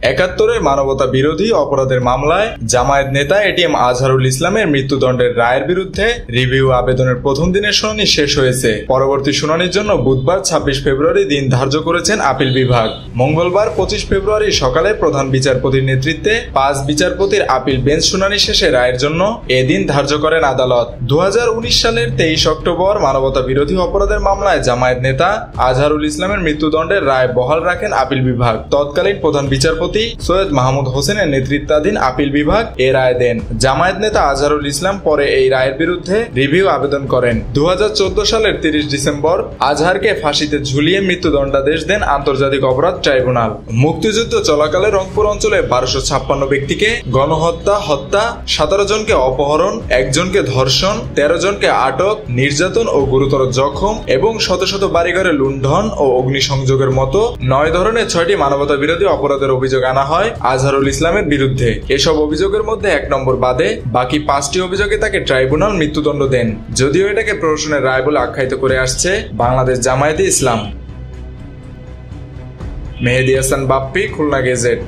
৭১-এর মানবতা বিরোধী অপরাধের মামলায় জামায়াত নেতা এটিএম আজহারুল ইসলামের মৃত্যুদণ্ডের রায়ের বিরুদ্ধে রিভিউ আবেদনের প্রথম দিনের শুনানি শেষ হয়েছে। পরবর্তী শুনানির জন্য বুধবার ২৬ ফেব্রুয়ারি দিন ধার্য করেছেন আপিল বিভাগ। মঙ্গলবার ২৫ ফেব্রুয়ারি সকালে প্রধান বিচারপতির নেতৃত্বে ৫ বিচারপতির আপিল বেঞ্চ শুনানি শেষে রায়ের জন্য এদিন ধার্য করেন আদালত। ২০১৯ সালের ২৩ অক্টোবর মানবতা বিরোধী অপরাধের মামলায় জামায়াত নেতা আজহারুল ইসলামের মৃত্যুদণ্ডের রায় বহাল রাখেন আপিল বিভাগ। তৎকালীন প্রধান বিচারপতি সৈয়দ মাহমুদ হোসেনের নেতৃত্বাধীন আপিল বিভাগ এ রায় দেন। জামায়াত নেতা আজহারুল ইসলাম পরে এই রায়ের বিরুদ্ধে রিভিউ আবেদন করেন। ২০১৪ সালের ৩০ ডিসেম্বর আজহারকে ফাঁসিতে ঝুলিয়ে মৃত্যুদণ্ডাদেশ দেন আন্তর্জাতিক অপরাধ ট্রাইব্যুনাল। মুক্তিযুদ্ধ চলাকালে রংপুর অঞ্চলে ১২৫৬ ব্যক্তিকে গণহত্যা, হত্যা, ১৭ জনকে অপহরণ, ১ জনকে ধর্ষণ, ১৩ জনকে আটক, নির্যাতন ও গুরুতর জখম এবং শত শত বাড়িঘরে লুণ্ঠন ও অগ্নিসংযোগের মতো ৯ ধরনের ৬টি মানবতা বিরোধী অপরাধের অভিযোগ আনা হয় আজহারুল ইসলামের বিরুদ্ধে। এসব অভিযোগের মধ্যে ১ নম্বর বাদে বাকি ৫টি অভিযোগে তাকে ট্রাইব্যুনাল মৃত্যুদণ্ড দেন, যদিও এটাকে প্রহসনের রায় বলে আখ্যায়িত করে আসছে বাংলাদেশ জামায়াতে ইসলাম। মেহেদী হাসান বাপ্পি, খুলনা গেজেট।